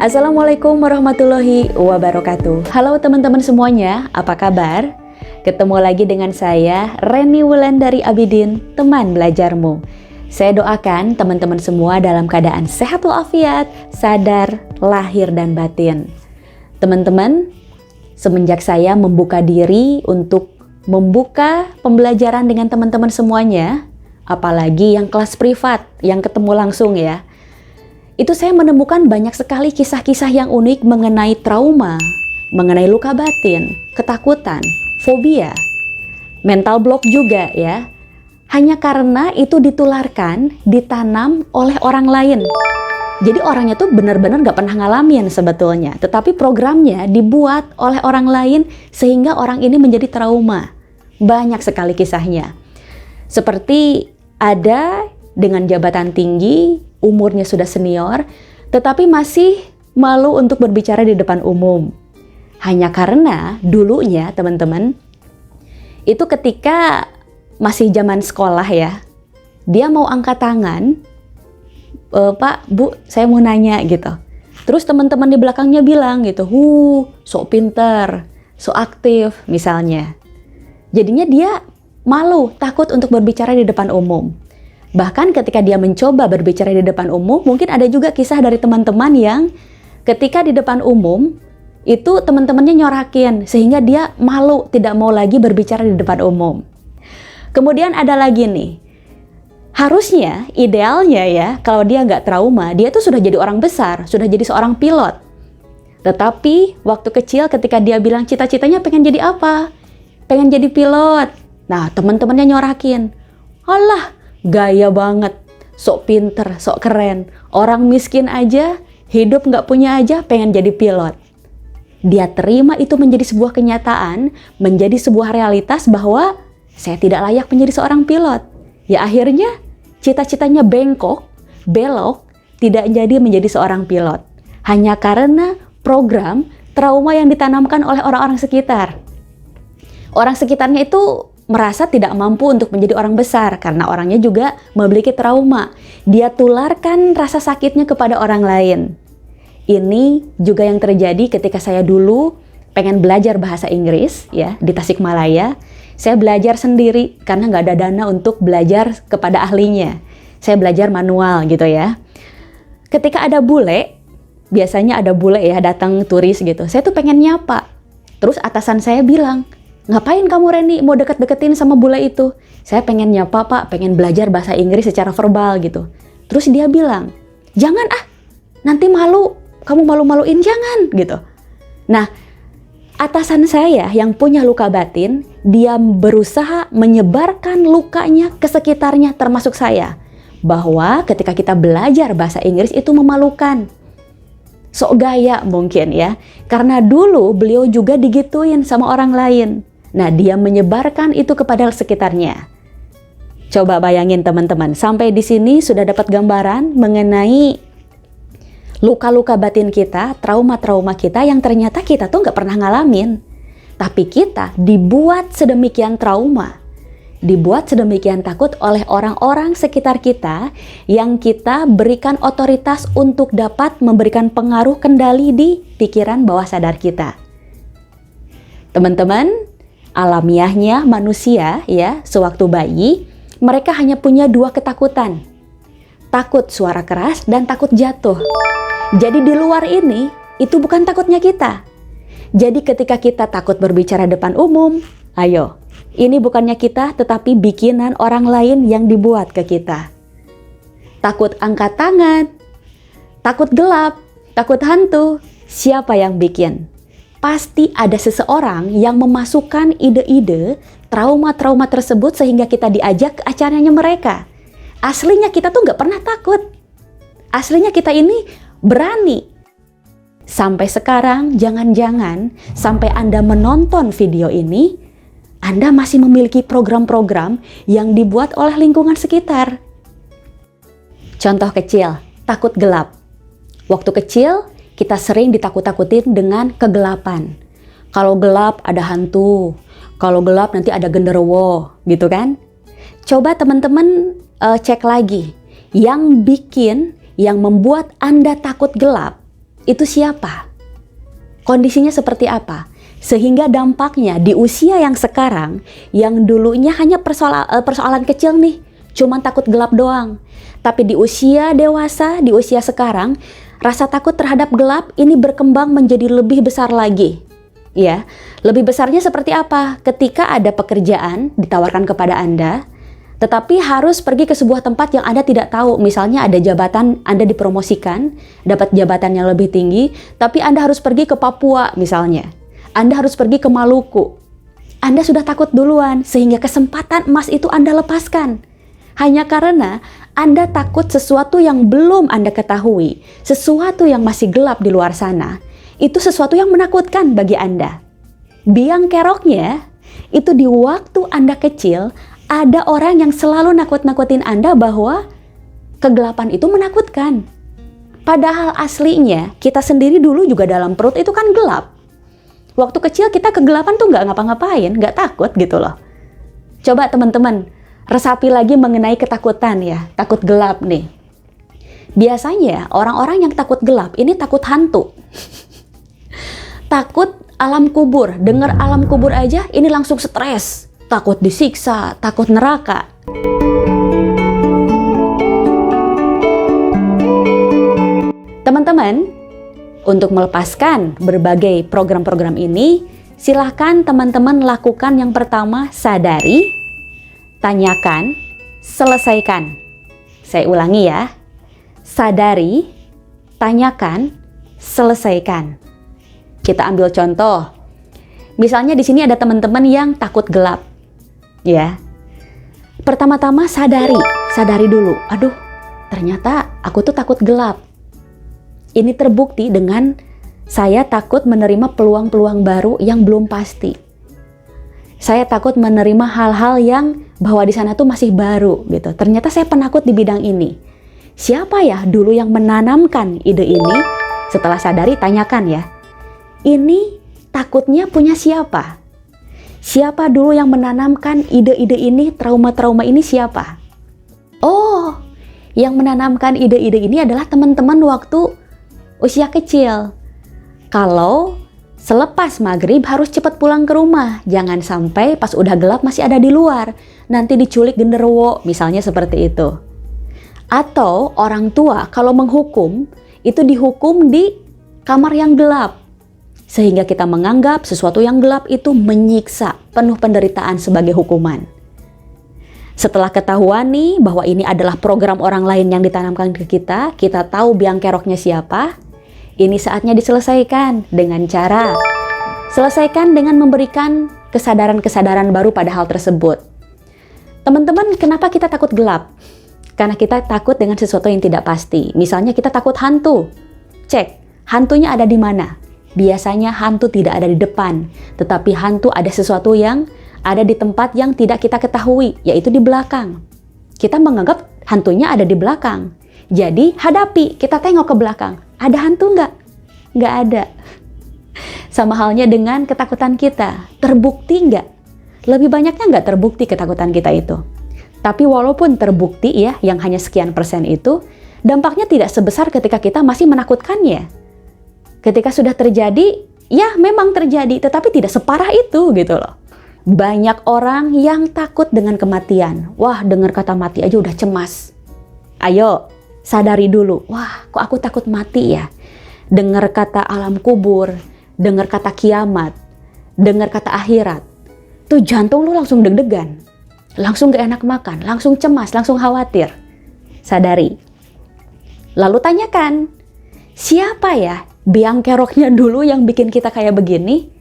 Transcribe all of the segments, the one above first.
Assalamualaikum warahmatullahi wabarakatuh. Halo teman-teman semuanya, apa kabar? Ketemu lagi dengan saya, Reni Wulandari Abidin, teman belajarmu. Saya doakan teman-teman semua dalam keadaan sehat walafiat, sadar, lahir dan batin. Teman-teman, semenjak saya membuka diri untuk membuka pembelajaran dengan teman-teman semuanya, apalagi yang kelas privat, yang ketemu langsung ya, itu saya menemukan banyak sekali kisah-kisah yang unik mengenai trauma, mengenai luka batin, ketakutan, fobia, mental block juga ya. Hanya karena itu ditularkan, ditanam oleh orang lain. Jadi orangnya tuh benar-benar gak pernah ngalamin sebetulnya. Tetapi programnya dibuat oleh orang lain sehingga orang ini menjadi trauma. Banyak sekali kisahnya. Seperti ada dengan jabatan tinggi, umurnya sudah senior, tetapi masih malu untuk berbicara di depan umum. Hanya karena dulunya teman-teman, itu ketika masih zaman sekolah ya, dia mau angkat tangan, Pak, Bu, saya mau nanya gitu. Terus teman-teman di belakangnya bilang gitu, sok pinter, sok aktif misalnya. Jadinya dia malu, takut untuk berbicara di depan umum. Bahkan ketika dia mencoba berbicara di depan umum, mungkin ada juga kisah dari teman-teman yang ketika di depan umum, itu teman-temannya nyorakin, sehingga dia malu, tidak mau lagi berbicara di depan umum. Kemudian ada lagi nih, harusnya, idealnya ya, kalau dia nggak trauma, dia tuh sudah jadi orang besar, sudah jadi seorang pilot. Tetapi waktu kecil ketika dia bilang cita-citanya pengen jadi apa? Pengen jadi pilot. Nah, teman-temannya nyorakin, alah, gaya banget, sok pinter, sok keren. Orang miskin aja, hidup nggak punya aja, pengen jadi pilot. Dia terima itu menjadi sebuah kenyataan, menjadi sebuah realitas bahwa saya tidak layak menjadi seorang pilot. Ya akhirnya cita-citanya bengkok, belok, tidak jadi menjadi seorang pilot. Hanya karena program trauma yang ditanamkan oleh orang-orang sekitar. Orang sekitarnya itu merasa tidak mampu untuk menjadi orang besar karena orangnya juga memiliki trauma. Dia tularkan rasa sakitnya kepada orang lain. Ini juga yang terjadi ketika saya dulu pengen belajar bahasa Inggris ya di Tasikmalaya. Saya belajar sendiri karena nggak ada dana untuk belajar kepada ahlinya. Saya belajar manual gitu ya. Ketika ada bule, biasanya ada bule ya datang turis gitu. Saya tuh pengen nyapa. Terus atasan saya bilang, ngapain kamu Reni mau deket-deketin sama bule itu? Saya pengen nyapa Pak, pengen belajar bahasa Inggris secara verbal gitu. Terus dia bilang, jangan nanti malu, kamu malu-maluin, jangan gitu. Nah, atasan saya yang punya luka batin, dia berusaha menyebarkan lukanya ke sekitarnya termasuk saya. Bahwa ketika kita belajar bahasa Inggris itu memalukan. Sok gaya mungkin ya, karena dulu beliau juga digituin sama orang lain. Nah, dia menyebarkan itu kepada sekitarnya. Coba bayangin teman-teman, sampai di sini sudah dapat gambaran mengenai luka-luka batin kita, trauma-trauma kita yang ternyata kita tuh nggak pernah ngalamin. Tapi kita dibuat sedemikian trauma, dibuat sedemikian takut oleh orang-orang sekitar kita yang kita berikan otoritas untuk dapat memberikan pengaruh kendali di pikiran bawah sadar kita. Teman-teman, alamiahnya manusia ya, sewaktu bayi, mereka hanya punya dua ketakutan. Takut suara keras dan takut jatuh. Jadi di luar ini, itu bukan takutnya kita. Jadi ketika kita takut berbicara depan umum, ayo, ini bukannya kita tetapi bikinan orang lain yang dibuat ke kita. Takut angkat tangan, takut gelap, takut hantu, siapa yang bikin? Pasti ada seseorang yang memasukkan ide-ide trauma-trauma tersebut sehingga kita diajak ke acaranya mereka. Aslinya kita tuh nggak pernah takut. Aslinya kita ini berani. Sampai sekarang, jangan-jangan sampai Anda menonton video ini, Anda masih memiliki program-program yang dibuat oleh lingkungan sekitar. Contoh kecil, takut gelap. Waktu kecil, kita sering ditakut-takutin dengan kegelapan. Kalau gelap ada hantu, kalau gelap nanti ada genderuwo, gitu kan? Coba teman-teman cek lagi, yang membuat Anda takut gelap itu siapa? Kondisinya seperti apa? Sehingga dampaknya di usia yang sekarang, yang dulunya hanya persoalan kecil nih, cuman takut gelap doang. Tapi di usia dewasa, di usia sekarang, rasa takut terhadap gelap ini berkembang menjadi lebih besar lagi. Ya, lebih besarnya seperti apa? Ketika ada pekerjaan ditawarkan kepada Anda, tetapi harus pergi ke sebuah tempat yang Anda tidak tahu. Misalnya ada jabatan, Anda dipromosikan, dapat jabatan yang lebih tinggi, tapi Anda harus pergi ke Papua misalnya. Anda harus pergi ke Maluku. Anda sudah takut duluan, sehingga kesempatan emas itu Anda lepaskan. Hanya karena Anda takut sesuatu yang belum Anda ketahui, sesuatu yang masih gelap di luar sana, itu sesuatu yang menakutkan bagi Anda. Biang keroknya, itu di waktu Anda kecil, ada orang yang selalu nakut-nakutin Anda bahwa kegelapan itu menakutkan. Padahal aslinya kita sendiri dulu juga dalam perut itu kan gelap. Waktu kecil kita kegelapan tuh nggak ngapa-ngapain, nggak takut gitu loh. Coba teman-teman resapi lagi mengenai ketakutan ya, takut gelap nih. Biasanya orang-orang yang takut gelap ini takut hantu. Takut alam kubur, dengar alam kubur aja ini langsung stres. Takut disiksa, takut neraka. Teman-teman, untuk melepaskan berbagai program-program ini, silahkan teman-teman lakukan yang pertama, sadari, tanyakan, selesaikan. Saya ulangi ya, sadari, tanyakan, selesaikan. Kita ambil contoh, misalnya di sini ada teman-teman yang takut gelap. Ya, pertama-tama sadari dulu. Aduh, ternyata aku tuh takut gelap. Ini terbukti dengan saya takut menerima peluang-peluang baru yang belum pasti. Saya takut menerima hal-hal yang bahwa di sana tuh masih baru gitu. Ternyata saya penakut di bidang ini. Siapa ya dulu yang menanamkan ide ini? Setelah sadari, tanyakan ya. Ini takutnya punya siapa? Siapa dulu yang menanamkan ide-ide ini, trauma-trauma ini siapa? Oh, yang menanamkan ide-ide ini adalah teman-teman waktu usia kecil. Kalau selepas maghrib harus cepat pulang ke rumah. Jangan sampai pas udah gelap masih ada di luar. Nanti diculik genderuwo, misalnya seperti itu. Atau orang tua kalau menghukum, itu dihukum di kamar yang gelap. Sehingga kita menganggap sesuatu yang gelap itu menyiksa, penuh penderitaan sebagai hukuman. Setelah ketahuan nih bahwa ini adalah program orang lain yang ditanamkan ke kita tahu biang keroknya siapa, ini saatnya diselesaikan dengan cara selesaikan dengan memberikan kesadaran-kesadaran baru pada hal tersebut. Teman-teman, kenapa kita takut gelap? Karena kita takut dengan sesuatu yang tidak pasti. Misalnya kita takut hantu. Cek, hantunya ada di mana? Biasanya hantu tidak ada di depan, tetapi hantu ada sesuatu yang ada di tempat yang tidak kita ketahui, yaitu di belakang. Kita menganggap hantunya ada di belakang. Jadi hadapi, kita tengok ke belakang. Ada hantu nggak? Nggak ada. Sama halnya dengan ketakutan kita. Terbukti nggak? Lebih banyaknya nggak terbukti ketakutan kita itu. Tapi walaupun terbukti ya, yang hanya sekian persen itu, dampaknya tidak sebesar ketika kita masih menakutkannya. Ketika sudah terjadi, ya memang terjadi, tetapi tidak separah itu gitu loh. Banyak orang yang takut dengan kematian. Wah, dengar kata mati aja udah cemas. Ayo, sadari dulu. Wah, kok aku takut mati ya? Dengar kata alam kubur, dengar kata kiamat, dengar kata akhirat. Tuh jantung lu langsung deg-degan. Langsung gak enak makan, langsung cemas, langsung khawatir. Sadari. Lalu tanyakan, siapa ya biang keroknya dulu yang bikin kita kayak begini?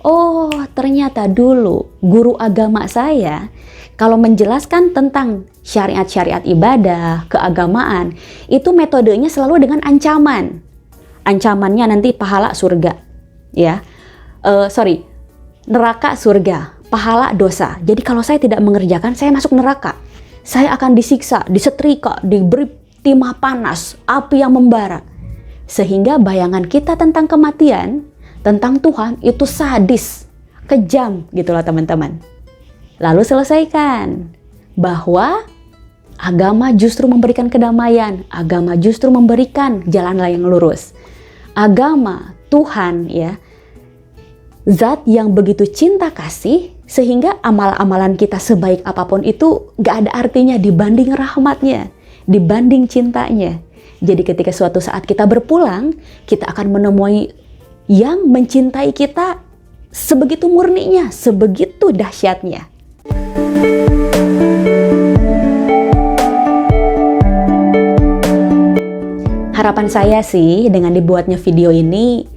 Oh, ternyata dulu guru agama saya kalau menjelaskan tentang syariat-syariat ibadah, keagamaan, itu metodenya selalu dengan ancaman. Ancamannya nanti pahala surga. Ya. Neraka surga, pahala dosa. Jadi kalau saya tidak mengerjakan, saya masuk neraka. Saya akan disiksa, disetrika, diberi timah panas, api yang membara. Sehingga bayangan kita tentang kematian, tentang Tuhan itu sadis, kejam gitulah teman-teman. Lalu selesaikan bahwa Agama justru memberikan kedamaian, agama justru memberikan jalan yang lurus. Agama, Tuhan ya, zat yang begitu cinta kasih sehingga amal-amalan kita sebaik apapun itu gak ada artinya dibanding rahmatnya, dibanding cintanya. Jadi ketika suatu saat kita berpulang, kita akan menemui yang mencintai kita sebegitu murninya, sebegitu dahsyatnya. Harapan saya sih dengan dibuatnya video ini,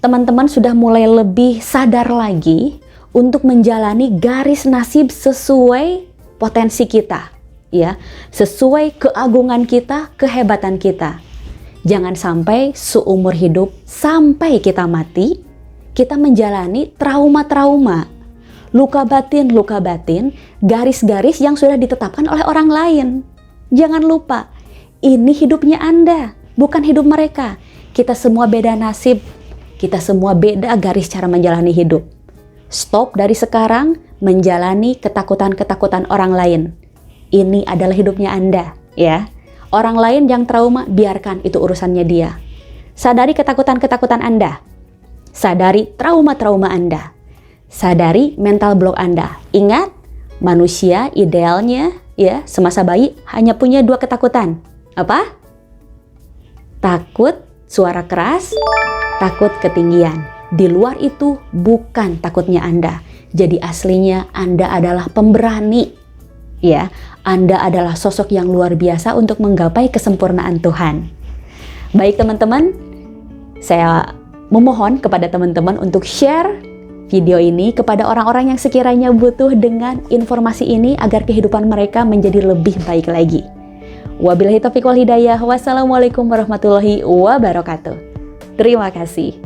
teman-teman sudah mulai lebih sadar lagi untuk menjalani garis nasib sesuai potensi kita, ya, sesuai keagungan kita, kehebatan kita. Jangan sampai seumur hidup sampai kita mati, kita menjalani trauma-trauma, luka batin, garis-garis yang sudah ditetapkan oleh orang lain. Jangan lupa, ini hidupnya Anda, bukan hidup mereka. Kita semua beda nasib, kita semua beda garis cara menjalani hidup. Stop dari sekarang menjalani ketakutan-ketakutan orang lain. Ini adalah hidupnya Anda, ya. Orang lain yang trauma, biarkan itu urusannya dia. Sadari ketakutan-ketakutan Anda. Sadari trauma-trauma Anda. Sadari mental block Anda. Ingat, manusia idealnya ya semasa bayi hanya punya 2 ketakutan. Apa? Takut suara keras, takut ketinggian. Di luar itu bukan takutnya Anda. Jadi aslinya Anda adalah pemberani. Ya, Anda adalah sosok yang luar biasa untuk menggapai kesempurnaan Tuhan. Baik teman-teman, saya memohon kepada teman-teman untuk share video ini kepada orang-orang yang sekiranya butuh dengan informasi ini agar kehidupan mereka menjadi lebih baik lagi. Wabillahi taufiq wal hidayah. Wassalamualaikum warahmatullahi wabarakatuh. Terima kasih.